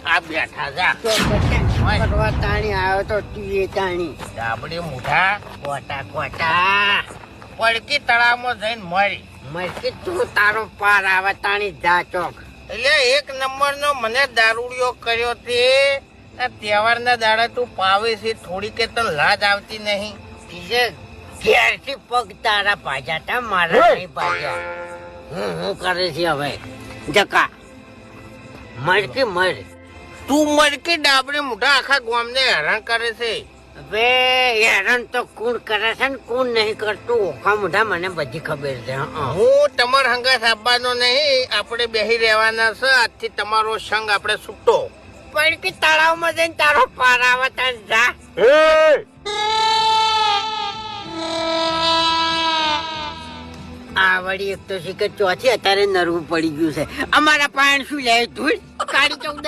આ બેઠા જા તો પછી ફરવા તાણી આવ્યો તો તીએ તાણી ડાબડી મુઠા કોટા કોટા પડકી તળાવમાં જઈને મરી મરકી તું તારો પાર આવે તાણી જા ચોક. એટલે એક નંબરનો મને દારૂડિયો કર્યો તે આ તહેવારના દાડા તું પાવે છે થોડી કે તને લાજ આવતી નહીં. બીજે ઘેરથી પગ તારા ભાજ્યા તા મારા નહીં ભાજ્યા. હું કરે છે હવે જકા મરકી મર. તું મરકી ડાબડી મુઠા આખા ગામને હેરાન કરે છે. હવે હેરાન તો કોણ કરે છે ને કોણ નહીં કરતું ઓખા મોઢા મને બધી ખબર છે. હું તમાર હંગાત આપવાનો નહીં, આપણે બેહી રહેવાના છે. આજથી તમારો સંગ આપણે છૂટો. પણ કે તળાવમાં જઈને તારો પાર આવે તાર જા. આ વળી એક તો શીખર ચોથી અત્યારે નરવું પડી ગયું છે. અમારા પાણ શું લે ધૂળ કાઢી 14